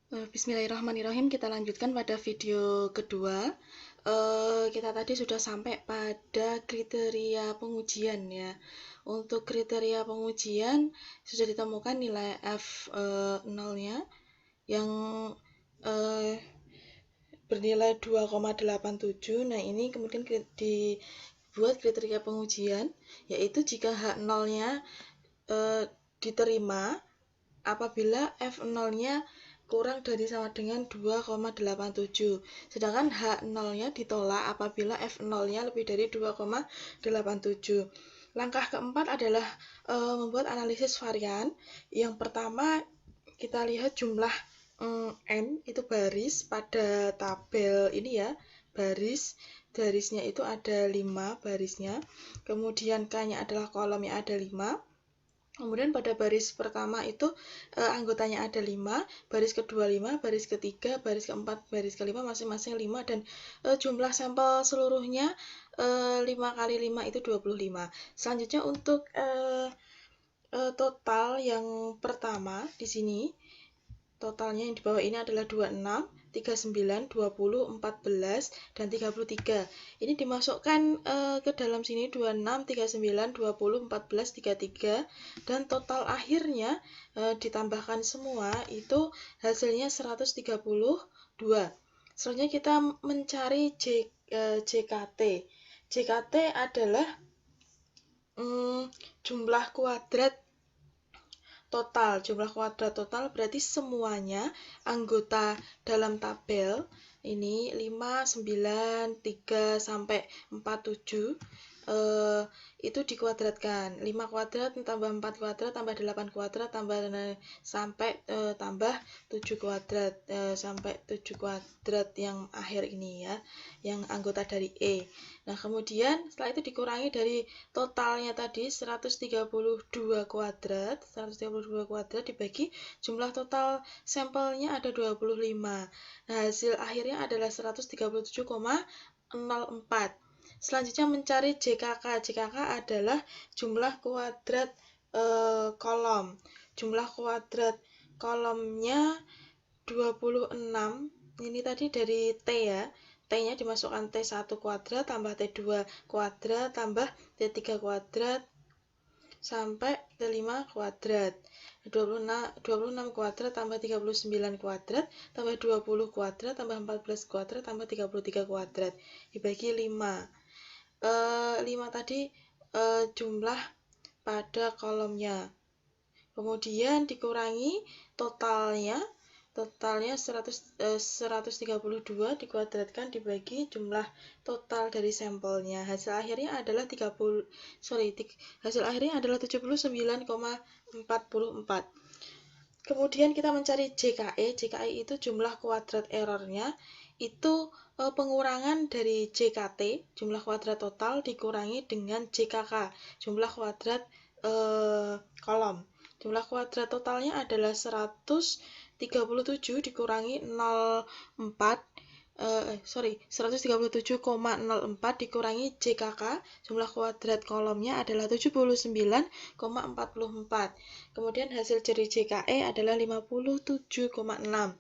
Bismillahirrahmanirrahim, kita lanjutkan pada video kedua. Kita tadi sudah sampai pada kriteria pengujian ya. Untuk kriteria pengujian sudah ditemukan nilai F0-nya yang eh, bernilai 2,87. Nah, ini kemudian dibuat kriteria pengujian, yaitu jika H0-nya diterima apabila F0-nya kurang dari sama dengan 2,87. Sedangkan H0-nya ditolak apabila F0-nya lebih dari 2,87. Langkah keempat adalah membuat analisis varian. Yang pertama, kita lihat jumlah N itu baris pada tabel ini ya. Barisnya itu ada 5 barisnya. Kemudian K-nya adalah kolom yang ada 5. Kemudian pada baris pertama itu anggotanya ada 5, baris kedua 5, baris ketiga, baris keempat, baris kelima masing-masing 5, dan jumlah sampel seluruhnya 5 kali 5 itu 25. Selanjutnya untuk total yang pertama di sini, totalnya yang di bawah ini adalah 26, 39, 20, 14, dan 33. Ini dimasukkan ke dalam sini 26, 39, 20, 14, 33, dan total akhirnya ditambahkan semua itu hasilnya 132. Selanjutnya kita mencari JKT. JKT adalah jumlah kuadrat total berarti semuanya anggota dalam tabel ini 5, 9, 3 sampai 4, 7 itu dikuadratkan. 5 kuadrat tambah 4 kuadrat tambah 8 kuadrat tambah sampai tambah 7 kuadrat sampai 7 kuadrat yang akhir ini ya, yang anggota dari E. Nah, kemudian setelah itu dikurangi dari totalnya tadi 132 kuadrat dibagi jumlah total sampelnya ada 25. Nah, hasil akhirnya adalah 137,04. Selanjutnya mencari JKK. JKK adalah jumlah kuadrat kolom. Jumlah kuadrat kolomnya 26. Ini tadi dari T ya. T-nya dimasukkan T1 kuadrat tambah T2 kuadrat tambah T3 kuadrat sampai T5 kuadrat. 26 kuadrat tambah 39 kuadrat tambah 20 kuadrat tambah 14 kuadrat tambah 33 kuadrat dibagi 5. 5 tadi jumlah pada kolomnya. Kemudian dikurangi totalnya 132 dikuadratkan dibagi jumlah total dari sampelnya. Hasil akhirnya adalah 79,44. Kemudian kita mencari JKE. JKE itu jumlah kuadrat errornya, itu pengurangan dari JKT, jumlah kuadrat total, dikurangi dengan JKK, jumlah kuadrat kolom. Jumlah kuadrat totalnya adalah 137 dikurangi 137,04 dikurangi JKK, jumlah kuadrat kolomnya adalah 79,44. Kemudian hasil dari JKE adalah 57,6.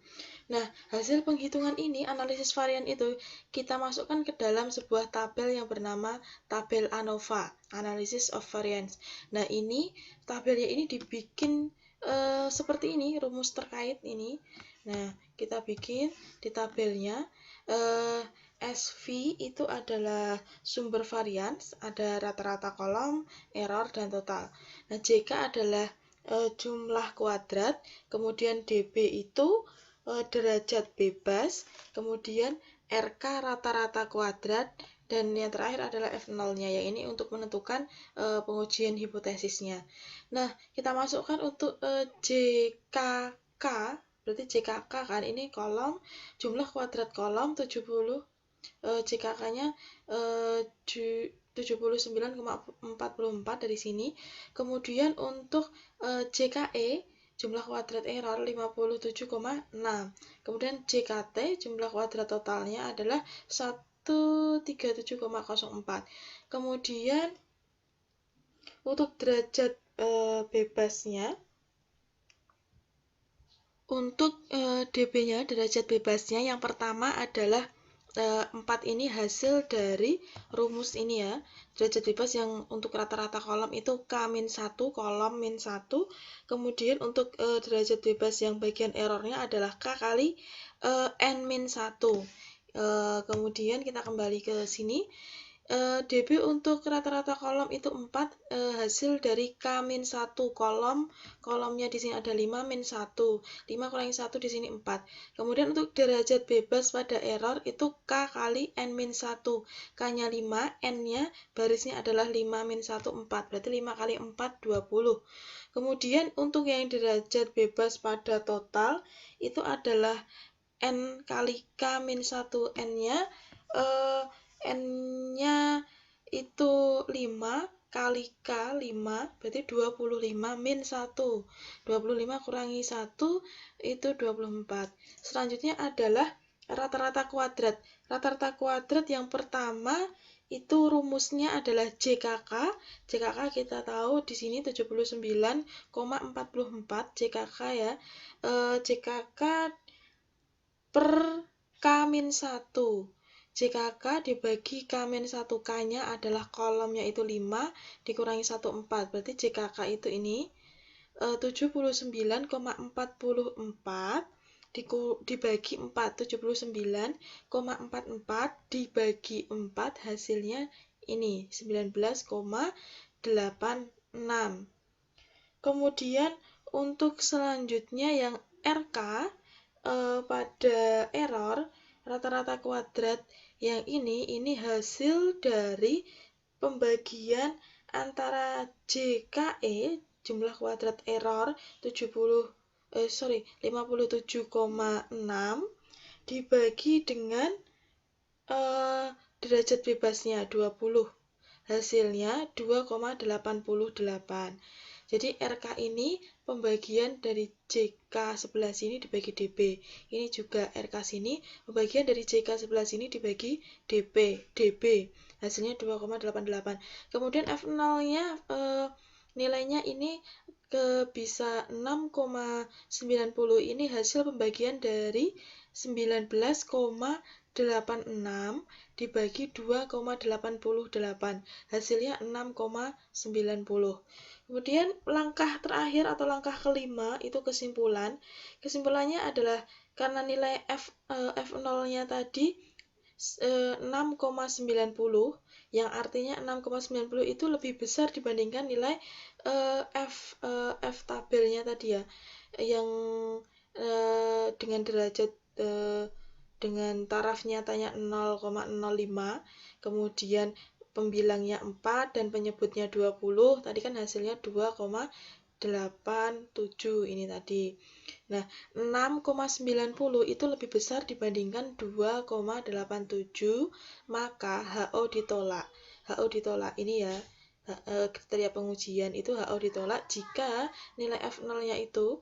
Nah, hasil penghitungan ini, analisis varian itu, kita masukkan ke dalam sebuah tabel yang bernama tabel ANOVA, Analysis of Variance. Nah, ini tabelnya ini dibikin seperti ini, rumus terkait ini. Nah, kita bikin di tabelnya SV itu adalah sumber varians, ada rata-rata kolom, error, dan total. Nah, JK adalah jumlah kuadrat, kemudian DB itu derajat bebas, kemudian RK rata-rata kuadrat, dan yang terakhir adalah F0-nya, yang ini untuk menentukan pengujian hipotesisnya. Nah, kita masukkan untuk JKK, berarti JKK kan ini kolom, jumlah kuadrat kolom 70, JKK-nya 79,44 dari sini. Kemudian untuk JKE jumlah kuadrat error 57,6. Kemudian JKT jumlah kuadrat totalnya adalah 137,04. Kemudian untuk derajat bebasnya Untuk dB-nya, derajat bebasnya, yang pertama adalah 4 ini hasil dari rumus ini ya. Derajat bebas yang untuk rata-rata kolom itu K-1, kolom -1. Kemudian untuk derajat bebas yang bagian errornya adalah K kali N-1. Kemudian kita kembali ke sini. dB untuk rata-rata kolom itu 4, hasil dari K-1 kolomnya di sini ada 5 -1. 5 kurangi 1 di sini 4. Kemudian untuk derajat bebas pada error itu K kali N-1. K-nya 5, N-nya barisnya adalah 5 -1 4. Berarti 5 kali 4 20. Kemudian untuk yang derajat bebas pada total itu adalah N kali K-1, N-nya N-nya itu 5 kali K 5, berarti 25 min 1. 25 kurangi 1 itu 24. Selanjutnya adalah rata-rata kuadrat. Rata-rata kuadrat yang pertama itu rumusnya adalah JKK. JKK kita tahu di sini 79,44 JKK ya. JKK per K-1. JKK dibagi K-1, K-nya adalah kolomnya itu 5, dikurangi 1, 4. Berarti JKK itu ini 79,44 dibagi 4. 79,44 dibagi 4 hasilnya ini 19,86. Kemudian untuk selanjutnya yang RK pada error rata-rata kuadrat yang ini hasil dari pembagian antara JKE jumlah kuadrat error 57,6 dibagi dengan derajat bebasnya 20. Hasilnya 2,88. Jadi RK ini pembagian dari JK sebelah sini dibagi DB. Ini juga RK sini pembagian dari JK sebelah sini dibagi DB. Hasilnya 2,88. Kemudian F0-nya nilainya ini bisa 6,90. Ini hasil pembagian dari 19,86 dibagi 2,88. Hasilnya 6,90. Kemudian langkah terakhir atau langkah kelima itu kesimpulan. Kesimpulannya adalah karena nilai F0-nya tadi 6,90, yang artinya 6,90 itu lebih besar dibandingkan nilai F tabelnya tadi ya, yang dengan derajat dengan taraf nyatanya 0,05, kemudian pembilangnya 4 dan penyebutnya 20, tadi kan hasilnya 2,87 ini tadi. Nah, 6,90 itu lebih besar dibandingkan 2,87, maka HO ditolak. HO ditolak ini ya, kriteria pengujian itu HO ditolak jika nilai F0-nya itu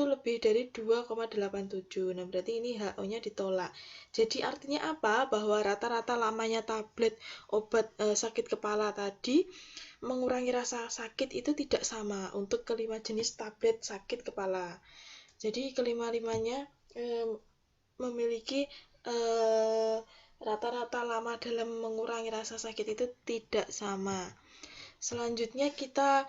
lebih dari 2,87. Nah, berarti ini HO-nya ditolak. Jadi artinya apa? Bahwa rata-rata lamanya tablet obat sakit kepala tadi mengurangi rasa sakit itu tidak sama untuk kelima jenis tablet sakit kepala. Jadi kelima-limanya memiliki rata-rata lama dalam mengurangi rasa sakit itu tidak sama. Selanjutnya kita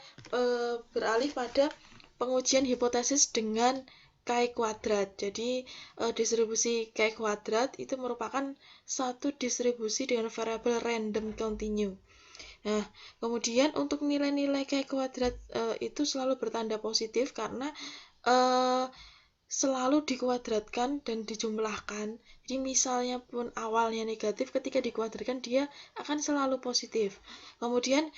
beralih pada pengujian hipotesis dengan Chi kuadrat. Jadi distribusi Chi kuadrat itu merupakan satu distribusi dengan variabel random continue. Nah, kemudian untuk nilai-nilai Chi kuadrat itu selalu bertanda positif karena selalu dikuadratkan dan dijumlahkan. Jadi misalnya pun awalnya negatif, ketika dikuadratkan dia akan selalu positif. Kemudian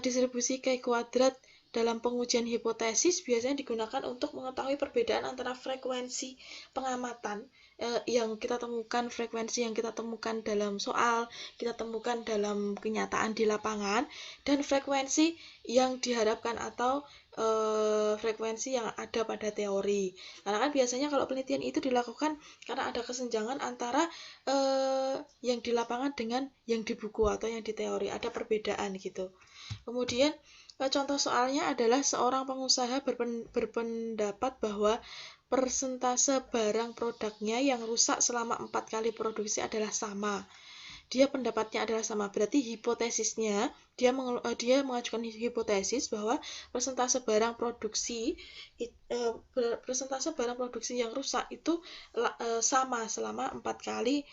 distribusi Chi kuadrat dalam pengujian hipotesis biasanya digunakan untuk mengetahui perbedaan antara frekuensi pengamatan yang kita temukan, frekuensi yang kita temukan dalam soal, kita temukan dalam kenyataan di lapangan, dan frekuensi yang diharapkan atau frekuensi yang ada pada teori. Karena kan biasanya kalau penelitian itu dilakukan karena ada kesenjangan antara yang di lapangan dengan yang di buku atau yang di teori, ada perbedaan gitu. Kemudian contoh soalnya adalah seorang pengusaha berpendapat bahwa persentase barang produknya yang rusak selama 4 kali produksi adalah sama. Dia pendapatnya adalah sama, berarti hipotesisnya dia mengajukan hipotesis bahwa persentase barang produksi yang rusak itu sama selama 4 kali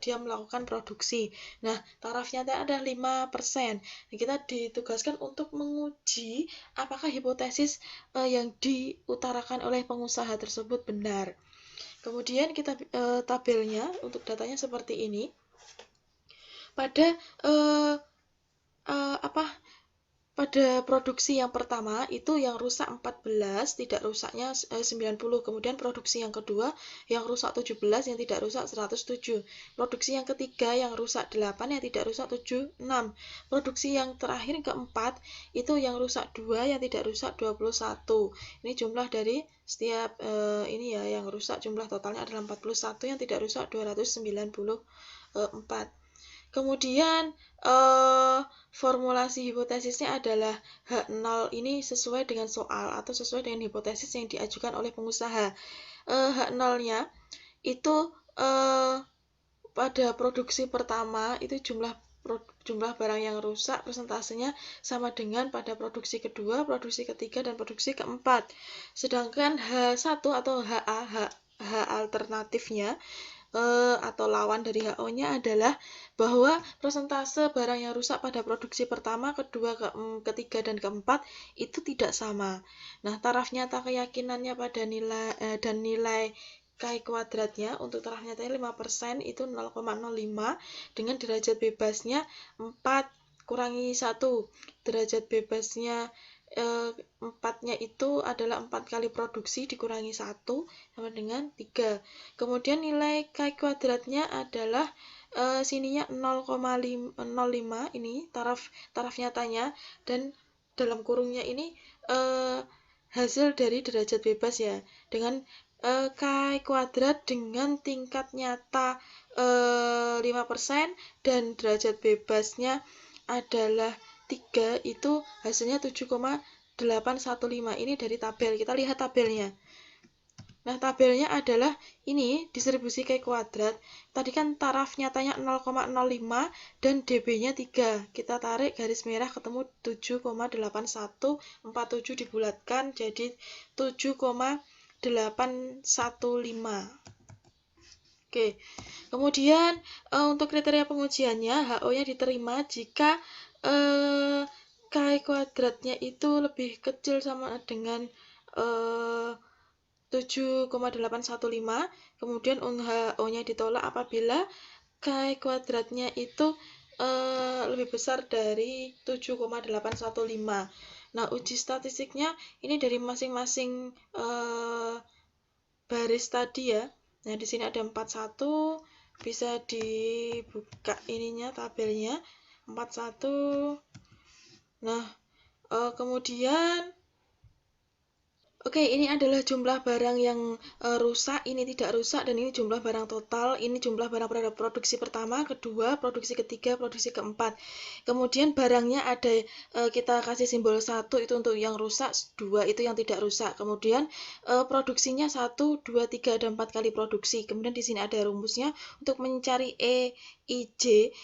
dia melakukan produksi. Nah, tarafnya ada 5%. Nah, kita ditugaskan untuk menguji apakah hipotesis yang diutarakan oleh pengusaha tersebut benar. Kemudian kita tabelnya untuk datanya seperti ini. Pada pada produksi yang pertama itu yang rusak 14, tidak rusaknya 90. Kemudian produksi yang kedua yang rusak 17, yang tidak rusak 107. Produksi yang ketiga yang rusak 8, yang tidak rusak 76. Produksi yang terakhir keempat itu yang rusak 2, yang tidak rusak 21. Ini jumlah dari setiap ini ya, yang rusak jumlah totalnya adalah 41, yang tidak rusak 294. Kemudian formulasi hipotesisnya adalah H0 ini sesuai dengan soal atau sesuai dengan hipotesis yang diajukan oleh pengusaha. H0-nya itu pada produksi pertama itu jumlah barang yang rusak persentasenya sama dengan pada produksi kedua, produksi ketiga, dan produksi keempat. Sedangkan H1 atau H alternatifnya atau lawan dari HO-nya adalah bahwa persentase barang yang rusak pada produksi pertama, kedua, ketiga, dan keempat itu tidak sama. Nah, taraf nyata keyakinannya pada nilai dan nilai K kuadratnya untuk taraf nyatanya 5% itu 0,05 dengan derajat bebasnya 4 kurangi 1. Derajat bebasnya 4-nya itu adalah 4 kali produksi dikurangi 1 sama dengan 3. Kemudian nilai K kuadratnya adalah sininya 0,05 ini taraf nyatanya, dan dalam kurungnya ini hasil dari derajat bebas ya, dengan K kuadrat dengan tingkat nyata 5% dan derajat bebasnya adalah 3, itu hasilnya 7,815. Ini dari tabel, kita lihat tabelnya. Nah, tabelnya adalah ini distribusi K kuadrat. Tadi kan taraf nyatanya 0,05 dan DB-nya 3. Kita tarik garis merah ketemu 7,8147 dibulatkan jadi 7,815. Oke. Kemudian untuk kriteria pengujiannya, HO-nya diterima jika K kuadratnya itu lebih kecil sama dengan 7,815. Kemudian HO-nya ditolak apabila K kuadratnya itu lebih besar dari 7,815. Nah, uji statistiknya ini dari masing-masing baris tadi ya. Nah, di sini ada 41, bisa dibuka ininya tabelnya 41. Nah, kemudian oke, ini adalah jumlah barang yang rusak, ini tidak rusak, dan ini jumlah barang total. Ini jumlah barang pada produksi pertama, kedua, produksi ketiga, produksi keempat. Kemudian barangnya ada, kita kasih simbol 1 itu untuk yang rusak, 2 itu yang tidak rusak. Kemudian produksinya 1, 2, 3, ada 4 kali produksi. Kemudian di sini ada rumusnya untuk mencari EIJ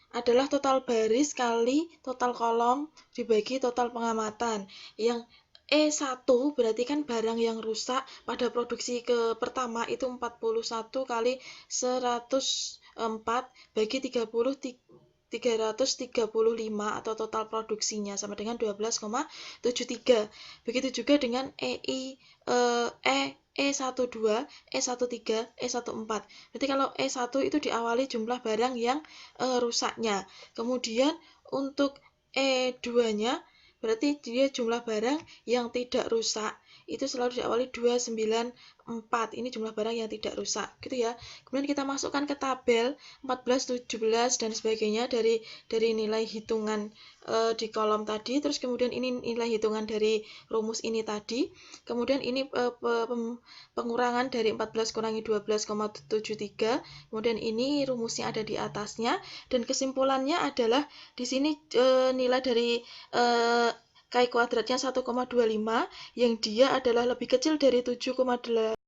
adalah total baris kali total kolom dibagi total pengamatan. Yang E1 berarti kan barang yang rusak pada produksi pertama itu 41 kali 104 bagi 335 atau total produksinya sama dengan 12,73. Begitu juga dengan E12, E13, E14. Berarti kalau E1 itu diawali jumlah barang yang rusaknya. Kemudian untuk E2-nya berarti dia jumlah barang yang tidak rusak. Itu selalu diawali 294. Ini jumlah barang yang tidak rusak, gitu ya. Kemudian kita masukkan ke tabel 14, 17 dan sebagainya dari nilai hitungan di kolom tadi. Terus kemudian ini nilai hitungan dari rumus ini tadi. Kemudian ini pengurangan dari 14 kurangi 12,73. Kemudian ini rumusnya ada di atasnya, dan kesimpulannya adalah di sini nilai dari Chi kuadratnya 1,25 yang dia adalah lebih kecil dari 7,8